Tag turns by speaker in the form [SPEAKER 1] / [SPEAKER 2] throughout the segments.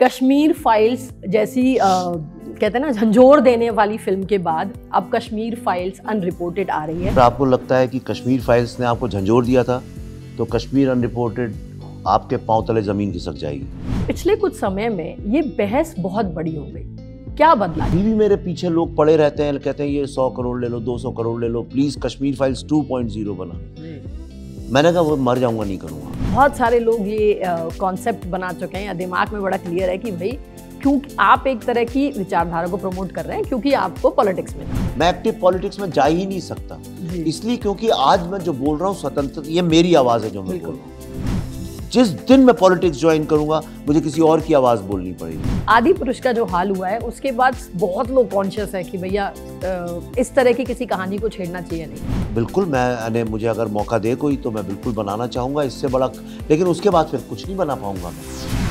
[SPEAKER 1] Kashmir files जैसी कहते हैं ना झंझोर देने वाली फिल्म के बाद अब कश्मीर फाइल्स अनरिपोर्टेड आ रही है।
[SPEAKER 2] अगर आपको लगता है कि कश्मीर फाइल्स ने आपको झंझोर दिया था तो कश्मीर अनरिपोर्टेड आपके पांव तले जमीन खिसक जाएगी।
[SPEAKER 1] पिछले कुछ समय में ये बहस बहुत बड़ी हो गई, क्या बदला?
[SPEAKER 2] अभी भी मेरे पीछे लोग पड़े रहते हैं, कहते हैं ये 100 करोड़ ले लो, 200 करोड़ ले लो, प्लीज कश्मीर फाइल्स 2.0 बना। मैंने कहा वो मर जाऊंगा, नहीं करूंगा।
[SPEAKER 1] बहुत सारे लोग ये कॉन्सेप्ट बना चुके हैं या दिमाग में बड़ा क्लियर है कि भाई क्योंकि आप एक तरह की विचारधारा को प्रमोट कर रहे हैं क्योंकि आपको पॉलिटिक्स में
[SPEAKER 2] मैं एक्टिव पॉलिटिक्स में जा ही नहीं सकता, इसलिए क्योंकि आज मैं जो बोल रहा हूँ स्वतंत्र, ये मेरी आवाज है जो मैं बोल रहा हूँ। जिस दिन मैं पॉलिटिक्स ज्वाइन करूंगा मुझे किसी और की आवाज बोलनी पड़ेगी।
[SPEAKER 1] आदि पुरुष का जो हाल हुआ है उसके बाद बहुत लोग कॉन्शियस है कि भैया इस तरह की किसी कहानी को छेड़ना चाहिए नहीं।
[SPEAKER 2] बिल्कुल, मैंने मुझे अगर मौका दे कोई तो मैं बिल्कुल बनाना चाहूंगा इससे बड़ा, लेकिन उसके बाद फिर कुछ नहीं बना पाऊंगा मैं।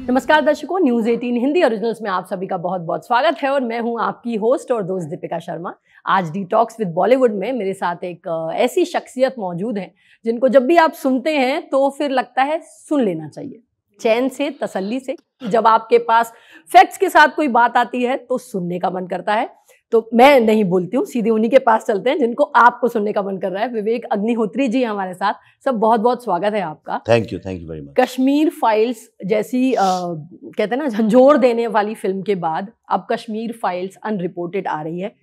[SPEAKER 1] नमस्कार दर्शकों, न्यूज़ 18 हिंदी ओरिजिनल्स में आप सभी का बहुत बहुत स्वागत है और मैं हूं आपकी होस्ट और दोस्त दीपिका शर्मा। आज डी टॉक्स विद बॉलीवुड में मेरे साथ एक ऐसी शख्सियत मौजूद है जिनको जब भी आप सुनते हैं तो फिर लगता है सुन लेना चाहिए, चैन से, तसल्ली से। जब आपके पास फैक्ट्स के साथ कोई बात आती है तो सुनने का मन करता है। तो मैं नहीं बोलती हूँ, सीधे उन्हीं के पास चलते हैं जिनको आपको सुनने का मन कर रहा है। विवेक अग्निहोत्री जी हमारे साथ। सब बहुत बहुत स्वागत है आपका।
[SPEAKER 2] Thank you very much.
[SPEAKER 1] Kashmir files जैसी कहते हैं ना झंझोर देने वाली फिल्म के बाद अब कश्मीर फाइल्स अनरिपोर्टेड आ रही है।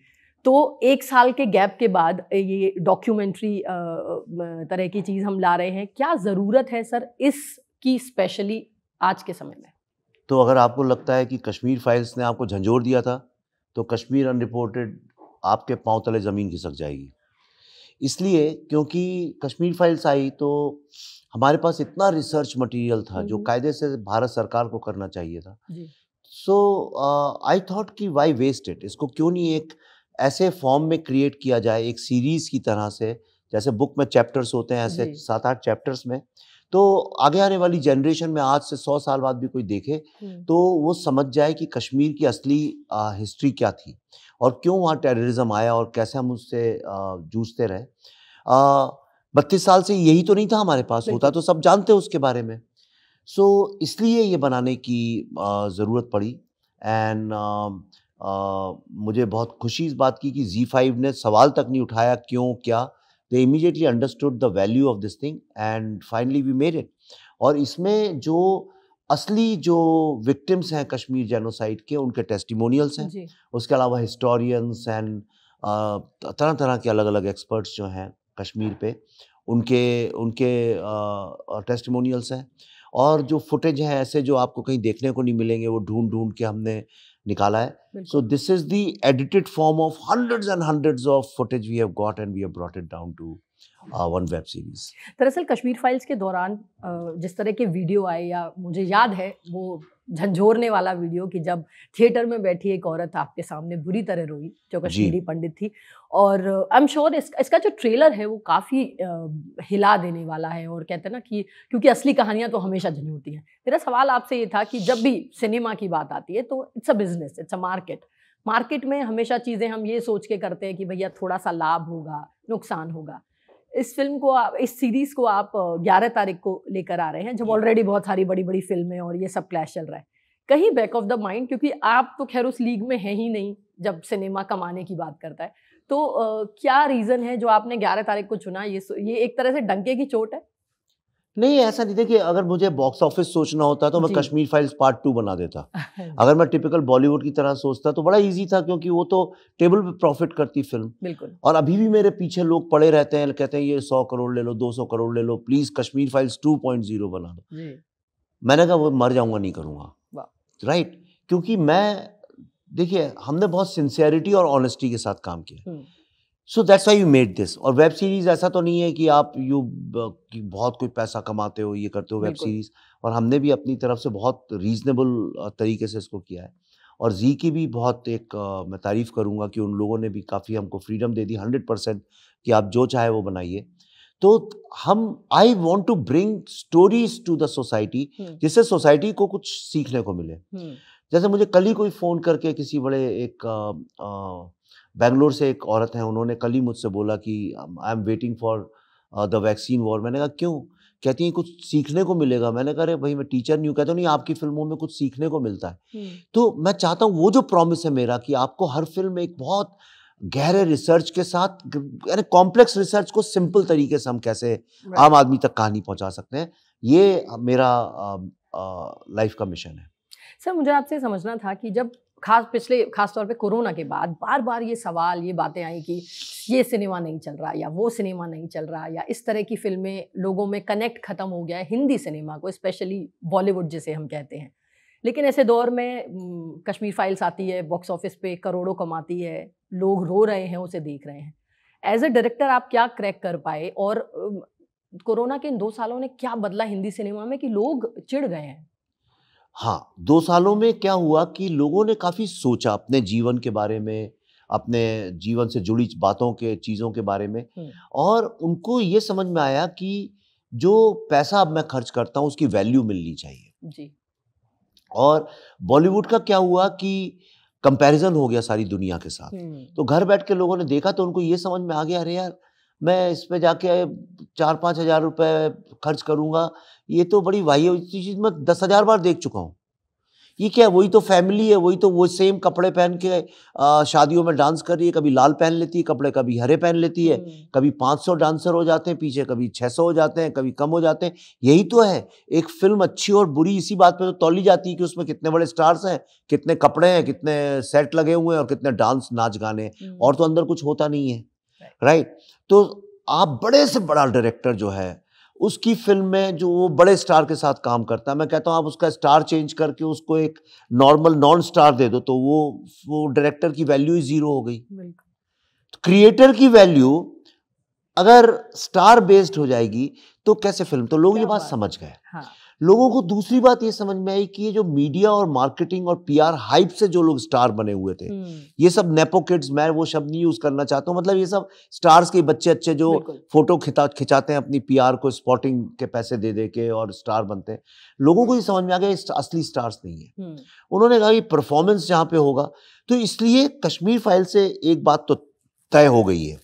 [SPEAKER 1] तो एक साल के गैप के बाद ये डॉक्यूमेंट्री तरह की चीज़ हम ला रहे हैं। क्या ज़रूरत है सर इसकी, स्पेशली आज के समय में?
[SPEAKER 2] तो अगर आपको लगता है कि कश्मीर फाइल्स ने आपको झंझोर दिया था तो कश्मीर अनरिपोर्टेड आपके पांव तले ज़मीन खिसक जाएगी। इसलिए क्योंकि कश्मीर फाइल्स आई तो हमारे पास इतना रिसर्च मटेरियल था जो कायदे से भारत सरकार को करना चाहिए था। सो आई थॉट कि वाई वेस्ट इट, इसको क्यों नहीं एक ऐसे फॉर्म में क्रिएट किया जाए, एक सीरीज़ की तरह से, जैसे बुक में चैप्टर्स होते हैं ऐसे 7-8 चैप्टर्स में, तो आगे आने वाली जनरेशन में आज से 100 साल बाद भी कोई देखे तो वो समझ जाए कि कश्मीर की असली हिस्ट्री क्या थी और क्यों वहाँ टेररिज्म आया और कैसे हम उससे जूझते रहे। 32 साल से यही तो नहीं था हमारे पास, होता तो सब जानते उसके बारे में। सो इसलिए ये बनाने की ज़रूरत पड़ी। एंड मुझे बहुत खुशी इस बात की कि Z5 ने सवाल तक नहीं उठाया क्यों क्या। They immediately understood the value of this thing and finally we made it. और इसमें जो असली जो विक्टिम्स हैं कश्मीर जेनोसाइड के, उनके टेस्टिमोनियल्स हैं, उसके अलावा हिस्टोरियंस एंड तरह तरह के अलग अलग एक्सपर्ट्स जो हैं कश्मीर पे, उनके टेस्टिमोनियल्स हैं। और जो फुटेज हैं ऐसे जो आपको कहीं देखने को नहीं मिलेंगे, वो ढूंढ ढूंढ के हमने निकाला है। So this is the edited form of hundreds and hundreds of footage we have got and we have brought it down to one web series.
[SPEAKER 1] दरअसल कश्मीर फाइल्स के दौरान जिस तरह के वीडियो आए, या मुझे याद है वो झंझोरने वाला वीडियो कि जब थिएटर में बैठी एक औरत आपके सामने बुरी तरह रोई, जो कश्मीरी पंडित थी। और आई एम श्योर इसका जो ट्रेलर है वो काफ़ी हिला देने वाला है। और कहते हैं ना कि क्योंकि असली कहानियाँ तो हमेशा झंझोरती हैं। मेरा सवाल आपसे ये था कि जब भी सिनेमा की बात आती है तो it's a business, it's a market में हमेशा चीज़ें हम ये सोच के करते हैं कि भैया थोड़ा सा लाभ होगा, नुकसान होगा। इस फिल्म को, इस सीरीज को आप 11 तारीख को लेकर आ रहे हैं, जब ऑलरेडी बहुत सारी बड़ी बड़ी फिल्में और ये सब क्लैश चल रहा है। कहीं बैक ऑफ द माइंड, क्योंकि आप तो खैर उस लीग में हैं ही नहीं जब सिनेमा कमाने की बात करता है, तो क्या रीज़न है जो आपने 11 तारीख को चुना? ये एक तरह से डंके की चोट है?
[SPEAKER 2] नहीं, ऐसा नहीं था कि अगर मुझे बॉक्स ऑफिस सोचना होता तो मैं कश्मीर फाइल्स पार्ट 2 बना देता। अगर मैं टिपिकल बॉलीवुड की तरह सोचता तो बड़ा इजी था, क्योंकि वो तो टेबल पे प्रॉफिट करती फिल्म।
[SPEAKER 1] बिल्कुल। और
[SPEAKER 2] अभी भी मेरे पीछे लोग पड़े रहते हैं, कहते हैं ये 100 करोड़ ले लो, 200 करोड़ ले लो, प्लीज कश्मीर फाइल्स 2.0 बना दो। मैंने कहा वो मर जाऊंगा, नहीं करूंगा। राइट, क्योंकि देखिए हमने बहुत सिंसियरिटी और ऑनेस्टी के साथ काम किया। So that's why you made this. और वेब सीरीज ऐसा तो नहीं है कि आप कि बहुत कोई पैसा कमाते हो, ये करते हो वेब सीरीज। और हमने भी अपनी तरफ से बहुत रीजनेबल तरीके से इसको किया है। और जी की भी बहुत मैं तारीफ करूंगा कि उन लोगों ने भी काफ़ी हमको फ्रीडम दे दी 100% कि आप जो चाहे वो बनाइए। तो I want to bring stories to the society, जिससे सोसाइटी को कुछ सीखने को मिले। जैसे मुझे कल ही कोई फ़ोन करके किसी बड़े बेंगलोर से एक औरत है, उन्होंने कल ही मुझसे बोला कि I am waiting for the vaccine war. मैंने कहा क्यों? कहती हैं कुछ सीखने को मिलेगा। मैंने कहा अरे भाई मैं टीचर नहीं हूँ। कहते नहीं आपकी फिल्मों में कुछ सीखने को मिलता है। तो मैं चाहता हूँ वो जो प्रॉमिस है मेरा कि आपको हर फिल्म में एक बहुत गहरे रिसर्च के साथ, यानी कॉम्प्लेक्स रिसर्च को सिंपल तरीके से हम कैसे आम आदमी तक कहानी पहुंचा सकते हैं, ये मेरा लाइफ का मिशन है।
[SPEAKER 1] सर मुझे आपसे समझना था कि जब खास तौर पे कोरोना के बाद बार बार ये सवाल, ये बातें आई कि ये सिनेमा नहीं चल रहा या वो सिनेमा नहीं चल रहा, या इस तरह की फिल्में, लोगों में कनेक्ट खत्म हो गया है हिंदी सिनेमा को, स्पेशली बॉलीवुड जिसे हम कहते हैं। लेकिन ऐसे दौर में कश्मीर फाइल्स आती है, बॉक्स ऑफिस पे करोड़ों कमाती है, लोग रो रहे हैं उसे देख रहे हैं। एज अ डायरेक्टर आप क्या क्रैक कर पाए, और कोरोना के इन 2 सालों ने क्या बदला हिंदी सिनेमा में कि लोग चिढ़ गए हैं?
[SPEAKER 2] हाँ, 2 सालों में क्या हुआ कि लोगों ने काफ़ी सोचा अपने जीवन के बारे में, अपने जीवन से जुड़ी बातों के, चीज़ों के बारे में, और उनको ये समझ में आया कि जो पैसा अब मैं खर्च करता हूँ उसकी वैल्यू मिलनी चाहिए।
[SPEAKER 1] जी।
[SPEAKER 2] और बॉलीवुड का क्या हुआ कि कंपैरिजन हो गया सारी दुनिया के साथ। तो घर बैठ के लोगों ने देखा तो उनको ये समझ में आ गया, अरे यार मैं इस पे जाके 4-5 हज़ार रुपए खर्च करूँगा, ये तो बड़ी वाहियात चीज़ मैं 10,000 बार देख चुका हूँ। ये क्या है, वही तो फैमिली है, वही तो वो सेम कपड़े पहन के शादियों में डांस कर रही है, कभी लाल पहन लेती है कपड़े, कभी हरे पहन लेती है, कभी 500 डांसर हो जाते हैं पीछे, कभी 600 हो जाते हैं, कभी कम हो जाते हैं। यही तो है, एक फिल्म अच्छी और बुरी इसी बात पे तो तौली जाती है कि उसमें कितने बड़े स्टार्स हैं, कितने कपड़े हैं, कितने सेट लगे हुए हैं और कितने डांस नाच गाने हैं, और तो अंदर कुछ होता नहीं है, राइट। तो आप बड़े से बड़ा डायरेक्टर जो है उसकी फिल्म में जो वो बड़े स्टार के साथ काम करता है, मैं कहता हूँ आप उसका स्टार चेंज करके उसको एक नॉर्मल नॉन स्टार दे दो तो वो डायरेक्टर की वैल्यू ही जीरो हो गई। तो क्रिएटर की वैल्यू अगर स्टार बेस्ड हो जाएगी तो कैसे फिल्म, तो लोग ये बात समझ गए। हाँ। लोगों को दूसरी बात ये समझ में आई कि ये जो मीडिया और मार्केटिंग और पीआर हाइप से जो लोग स्टार बने हुए थे, ये सब नेपो किड्स, मैं वो शब्द नहीं यूज करना चाहता हूँ, मतलब ये सब स्टार्स के बच्चे अच्छे जो फोटो खिंचाते हैं अपनी पीआर को स्पॉटिंग के पैसे दे दे के और स्टार बनते हैं, लोगों को ये समझ में आ गया असली स्टार्स नहीं है। उन्होंने कहा ये परफॉर्मेंस जहाँ पे होगा, तो इसलिए कश्मीर फाइल से एक बात तो तय हो गई है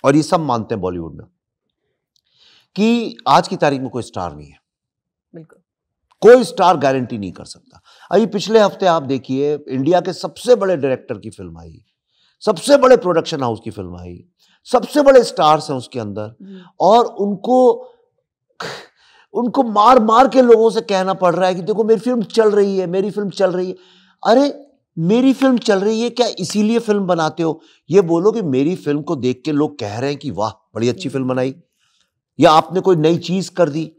[SPEAKER 2] और ये सब मानते हैं बॉलीवुड में कि आज की तारीख में कोई स्टार नहीं है। बिल्कुल कोई स्टार गारंटी नहीं कर सकता। अभी पिछले हफ्ते आप देखिए इंडिया के सबसे बड़े डायरेक्टर की फिल्म आई, सबसे बड़े प्रोडक्शन हाउस की फिल्म आई, सबसे बड़े स्टार्स हैं उसके अंदर, और उनको मार मार के लोगों से कहना पड़ रहा है कि देखो मेरी फिल्म चल रही है, मेरी फिल्म चल रही है। अरे मेरी फिल्म चल रही है क्या इसीलिए फिल्म बनाते हो? ये बोलो कि मेरी फिल्म को देख के लोग कह रहे हैं कि वाह बड़ी अच्छी फिल्म बनाई, या आपने कोई नई चीज कर दी।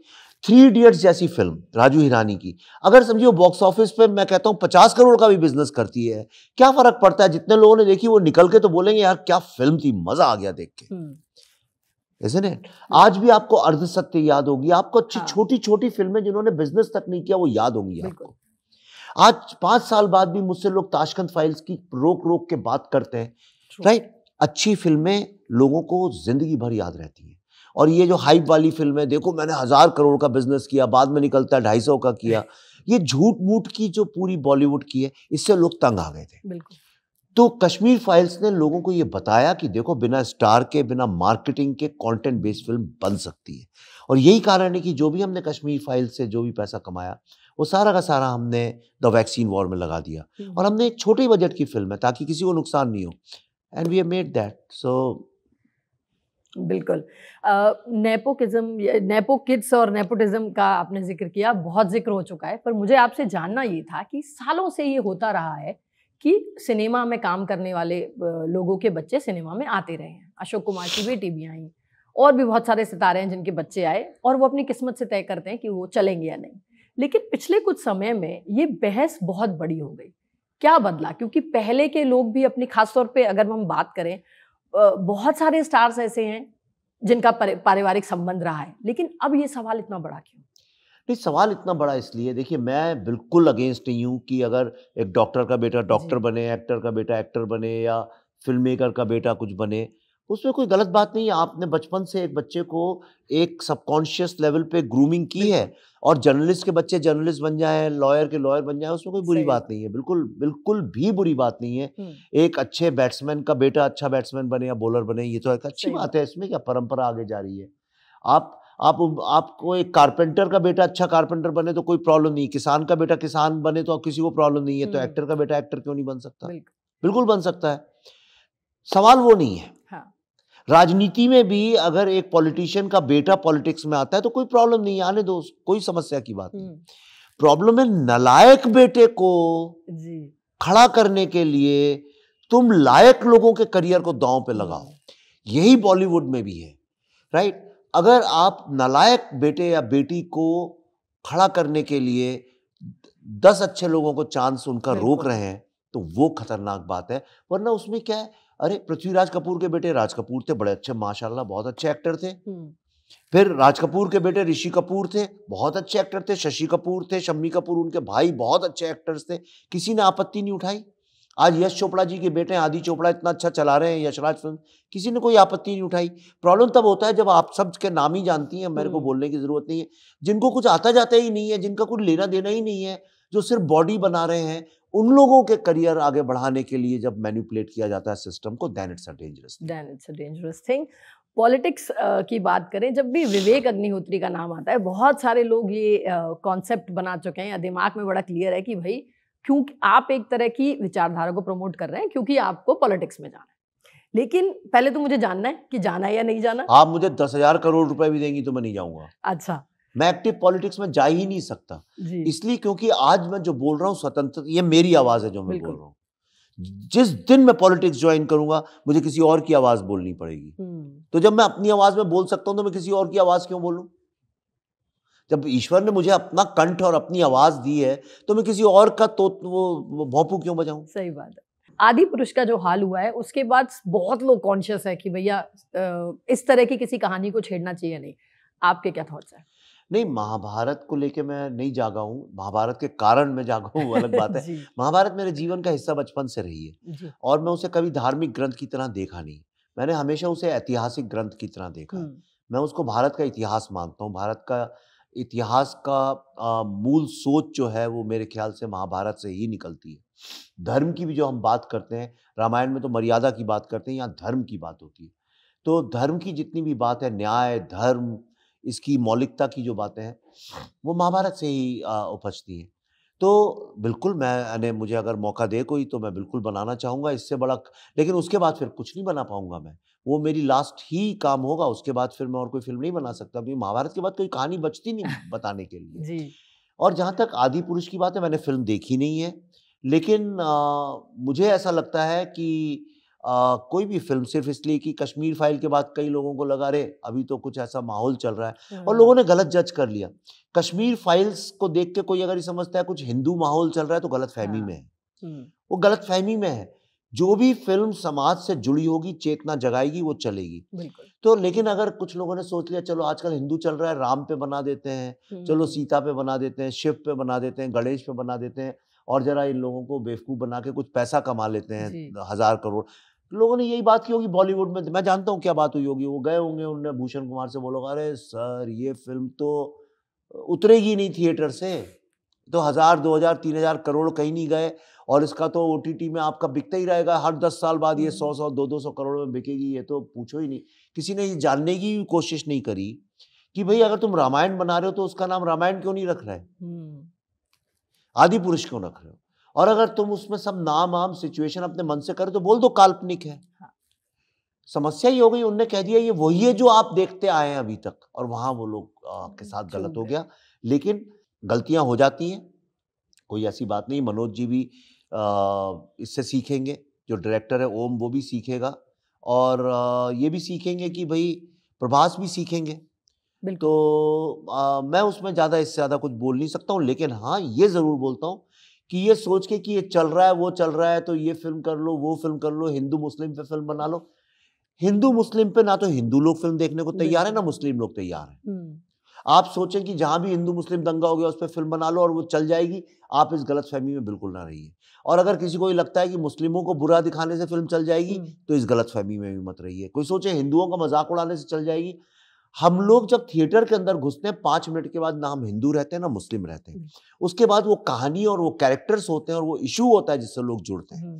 [SPEAKER 2] 3 इडियट्स जैसी फिल्म राजू हिरानी की, अगर समझिए बॉक्स ऑफिस पे मैं कहता हूं 50 करोड़ का भी बिजनेस करती है, क्या फर्क पड़ता है? जितने लोगों ने देखी वो निकल के तो बोलेंगे यार क्या फिल्म थी, मजा आ गया देख के, isn't it? आज भी आपको अर्धसत्य याद होगी, आपको अच्छी छोटी छोटी फिल्में जिन्होंने बिजनेस तक नहीं किया वो याद होंगी आपको। आज 5 साल बाद भी मुझसे लोग ताशकंद फाइल्स की रोक रोक के बात करते हैं, राइट। अच्छी फिल्में लोगों को जिंदगी भर याद रहती हैं, और ये जो हाइप वाली फिल्म है, देखो मैंने 1000 करोड़ का बिजनेस किया, बाद में निकलता है 250 का किया, ये झूठ मूठ की जो पूरी बॉलीवुड की है, इससे लोग तंग आ गए थे। बिल्कुल। तो कश्मीर फाइल्स ने लोगों को ये बताया कि देखो बिना स्टार के, बिना मार्केटिंग के कंटेंट बेस्ड फिल्म बन सकती है। और यही कारण है कि जो भी हमने कश्मीर फाइल्स से जो भी पैसा कमाया वो सारा का सारा हमने द वैक्सीन वॉर में लगा दिया, और हमने एक छोटे बजट की फिल्म है ताकि किसी को नुकसान नहीं हो, and we have made that. So
[SPEAKER 1] बिल्कुल। नेपो किड्स और नेपोटिज्म का आपने जिक्र किया, बहुत जिक्र हो चुका है, पर मुझे आपसे जानना ये था कि सालों से ये होता रहा है कि सिनेमा में काम करने वाले लोगों के बच्चे सिनेमा में आते रहे हैं। अशोक कुमार की बेटी भी आई, और भी बहुत सारे सितारे हैं जिनके बच्चे आए, और वो अपनी किस्मत से तय करते हैं कि वो चलेंगे या नहीं। लेकिन पिछले कुछ समय में ये बहस बहुत बड़ी हो गई। क्या बदला? क्योंकि पहले के लोग भी अपनी, खासतौर पे अगर हम बात करें, बहुत सारे स्टार्स ऐसे हैं जिनका पारिवारिक संबंध रहा है, लेकिन अब ये सवाल इतना बड़ा क्यों?
[SPEAKER 2] नहीं, सवाल इतना बड़ा इसलिए, देखिए मैं बिल्कुल अगेंस्ट नहीं हूँ कि अगर एक डॉक्टर का बेटा डॉक्टर बने, एक्टर का बेटा एक्टर बने, या फिल्म मेकर का बेटा कुछ बने, उसमें कोई गलत बात नहीं है। आपने बचपन से एक बच्चे को एक सबकॉन्शियस लेवल पे ग्रूमिंग की है, और जर्नलिस्ट के बच्चे जर्नलिस्ट बन जाए, लॉयर के लॉयर बन जाए, उसमें कोई बुरी बात नहीं है, बिल्कुल बिल्कुल भी बुरी बात नहीं है। एक अच्छे बैट्समैन का बेटा अच्छा बैट्समैन बने या बॉलर बने, ये तो एक अच्छी बात है, इसमें क्या परंपरा आगे जा रही है। आप आपको एक कारपेंटर का बेटा अच्छा कारपेंटर बने तो कोई प्रॉब्लम नहीं, किसान का बेटा किसान बने तो किसी को प्रॉब्लम नहीं है, तो एक्टर का बेटा एक्टर क्यों नहीं बन सकता? बिल्कुल बन सकता है। सवाल वो नहीं है।
[SPEAKER 1] हाँ।
[SPEAKER 2] राजनीति में भी अगर एक पॉलिटिशियन का बेटा पॉलिटिक्स में आता है तो कोई प्रॉब्लम नहीं है, आने दो, कोई समस्या की बात नहीं। प्रॉब्लम है नालायक बेटे को खड़ा करने के लिए तुम लायक लोगों के करियर को दांव पे लगाओ। यही बॉलीवुड में भी है, राइट? अगर आप नालायक बेटे या बेटी को खड़ा करने के लिए 10 अच्छे लोगों को चांस उनका रोक रहे हैं तो वो खतरनाक बात है। वरना उसमें क्या है, अरे पृथ्वीराज कपूर के बेटे राज कपूर थे, बड़े अच्छे माशाल्लाह बहुत अच्छे एक्टर थे। फिर राज कपूर के बेटे ऋषि कपूर थे, बहुत अच्छे एक्टर थे। शशि कपूर थे, शम्मी कपूर उनके भाई, बहुत अच्छे एक्टर्स थे, किसी ने आपत्ति नहीं उठाई। आज यश चोपड़ा जी के बेटे आदि चोपड़ा इतना अच्छा चला रहे हैं यशराज फिल्म, किसी ने कोई आपत्ति नहीं उठाई। प्रॉब्लम तब होता है जब आप सब के नाम ही जानती हैं, मेरे को बोलने की जरूरत नहीं है, जिनको कुछ आता जाता ही नहीं है, जिनका कुछ लेना देना ही नहीं है, जो सिर्फ बॉडी बना रहे हैं, उन लोगों के करियर आगे बढ़ाने के लिए जब मैनिपुलेट किया जाता है सिस्टम को, then it's a dangerous thing.
[SPEAKER 1] Politics की बात करें, जब भी विवेक अग्निहोत्री का नाम आता है, बहुत सारे लोग ये कॉन्सेप्ट बना चुके हैं या दिमाग में बड़ा क्लियर है कि भाई क्योंकि आप एक तरह की विचारधारा को प्रमोट कर रहे हैं क्योंकि आपको पॉलिटिक्स में जाना है। लेकिन पहले तो मुझे जानना है कि जाना है या नहीं जाना।
[SPEAKER 2] आप मुझे 10,000 करोड़ रुपए भी देंगी तो मैं नहीं जाऊंगा।
[SPEAKER 1] अच्छा,
[SPEAKER 2] मैं एक्टिव पॉलिटिक्स में जा ही नहीं सकता, इसलिए क्योंकि आज मैं जो बोल रहा हूँ स्वतंत्र, ये मेरी आवाज है जो मैं बोल रहा हूँ। जिस दिन मैं पॉलिटिक्स ज्वाइन करूंगा मुझे किसी और की आवाज बोलनी पड़ेगी। तो जब मैं अपनी आवाज में बोल सकता हूं तो मैं किसी और की आवाज क्यों बोलूं? जब ईश्वर ने मुझे अपना कंठ और अपनी आवाज दी है तो मैं किसी और का तो वो भोंपू क्यों बजाऊं?
[SPEAKER 1] सही बात है। आदि पुरुष का जो हाल हुआ है उसके बाद बहुत लोग कॉन्शियस है कि भैया इस तरह की किसी कहानी को छेड़ना चाहिए नहीं। आपके क्या थॉट्स हैं?
[SPEAKER 2] नहीं, महाभारत को लेके मैं नहीं जागा हूँ, महाभारत के कारण मैं जागा हूँ अलग बात है। महाभारत मेरे जीवन का हिस्सा बचपन से रही है और मैं उसे कभी धार्मिक ग्रंथ की तरह देखा नहीं, मैंने हमेशा उसे ऐतिहासिक ग्रंथ की तरह देखा। मैं उसको भारत का इतिहास मानता हूँ। भारत का इतिहास का मूल सोच जो है वो मेरे ख्याल से महाभारत से ही निकलती है। धर्म की भी जो हम बात करते हैं, रामायण में तो मर्यादा की बात करते हैं, यहाँ धर्म की बात होती है। तो धर्म की जितनी भी बात है, न्याय, धर्म, इसकी मौलिकता की जो बातें हैं वो महाभारत से ही उपजती हैं। तो बिल्कुल मैंने, मुझे अगर मौका दे कोई तो मैं बिल्कुल बनाना चाहूँगा इससे बड़ा, लेकिन उसके बाद फिर कुछ नहीं बना पाऊंगा मैं, वो मेरी लास्ट ही काम होगा। उसके बाद फिर मैं और कोई फिल्म नहीं बना सकता, अभी महाभारत के बाद कोई कहानी बचती नहीं बताने के लिए जी। और जहाँ तक आदि पुरुष की बात है, मैंने फिल्म देखी नहीं है, लेकिन मुझे ऐसा लगता है कि कोई भी फिल्म सिर्फ इसलिए कि कश्मीर फाइल के बाद कई लोगों को लगा अरे अभी तो कुछ ऐसा माहौल चल रहा है और लोगों ने गलत जज कर लिया। कश्मीर फाइल्स को देख के कोई अगर ये समझता है कुछ हिंदू माहौल चल रहा है तो गलत फहमी में है, वो गलत फहमी में है। जो भी फिल्म समाज से जुड़ी होगी, चेतना जगाएगी, वो चलेगी। तो लेकिन अगर कुछ लोगों ने सोच लिया चलो आजकल हिंदू चल रहा है, राम पे बना देते हैं, चलो सीता पे बना देते हैं, शिव पे बना देते हैं, गणेश पे बना देते हैं और जरा इन लोगों को बेवकूफ बना के कुछ पैसा कमा लेते हैं 1000 करोड़। लोगों ने यही बात की होगी बॉलीवुड में, मैं जानता हूँ क्या बात हुई होगी। वो गए होंगे, उन्होंने भूषण कुमार से बोला अरे सर ये फिल्म तो उतरेगी नहीं थिएटर से, तो 1000, 2000, 3000 करोड़ कहीं नहीं गए और इसका तो OTT में आपका बिकता ही रहेगा, हर 10 साल बाद ये 100-100, 200 करोड़ में बिकेगी, ये तो पूछो ही नहीं। किसी ने ये जानने की कोशिश नहीं करी कि भाई अगर तुम रामायण बना रहे हो तो उसका नाम रामायण क्यों नहीं रख रहे, आदि पुरुष क्यों रख रहे हो? और अगर तुम उसमें सब नाम आम सिचुएशन अपने मन से करे तो बोल दो काल्पनिक है। समस्या ही हो गई, उनने कह दिया ये वही है जो आप देखते आए हैं अभी तक, और वहां वो लोग के साथ गलत हो गया। लेकिन गलतियां हो जाती हैं, कोई ऐसी बात नहीं। मनोज जी भी इससे सीखेंगे, जो डायरेक्टर है ओम वो भी सीखेगा और ये भी सीखेंगे कि भाई प्रभास भी सीखेंगे। तो मैं उसमें ज़्यादा इससे ज़्यादा कुछ बोल नहीं सकता हूँ, लेकिन हाँ ये ज़रूर बोलता हूँ कि ये सोच के कि ये चल रहा है वो चल रहा है तो ये फिल्म कर लो, वो फिल्म कर लो, हिंदू मुस्लिम पे फिल्म बना लो। हिंदू मुस्लिम पे ना तो हिंदू लोग फिल्म देखने को तैयार है ना मुस्लिम लोग तैयार हैं। आप सोचें कि जहां भी हिंदू मुस्लिम दंगा हो गया उस पर फिल्म बना लो और वो चल जाएगी, आप इस गलतफहमी में बिल्कुल ना रहिए। और अगर किसी को ये लगता है कि मुस्लिमों को बुरा दिखाने से फिल्म चल जाएगी तो इस गलतफहमी में भी मत रहिए। कोई सोचे हिंदुओं का मजाक उड़ाने से चल जाएगी। हम लोग जब थिएटर के अंदर घुसते हैं 5 मिनट के बाद ना हम हिंदू रहते हैं ना मुस्लिम रहते हैं, उसके बाद वो कहानी और वो कैरेक्टर्स होते हैं और वो इशू होता है जिससे लोग जुड़ते हैं।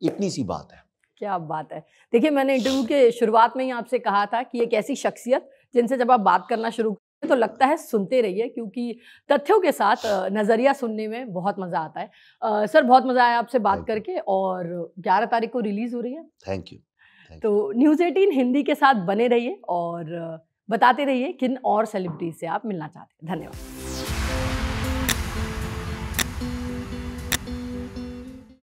[SPEAKER 2] इतनी सी बात है।
[SPEAKER 1] क्या बात है। देखिए मैंने इंटरव्यू के शुरुआत में ही आपसे कहा था कि एक ऐसी शख्सियत जिनसे जब आप बात करना शुरू करते तो लगता है सुनते रहिए, क्योंकि तथ्यों के साथ नज़रिया सुनने में बहुत मज़ा आता है। सर बहुत मज़ा आया आपसे बात करके, और 11 तारीख को रिलीज़ हो रही है।
[SPEAKER 2] Thank you.
[SPEAKER 1] तो न्यूज़ 18 हिंदी के साथ बने रहिए और बताते रहिए किन और सेलिब्रिटीज से आप मिलना चाहते हैं। धन्यवाद।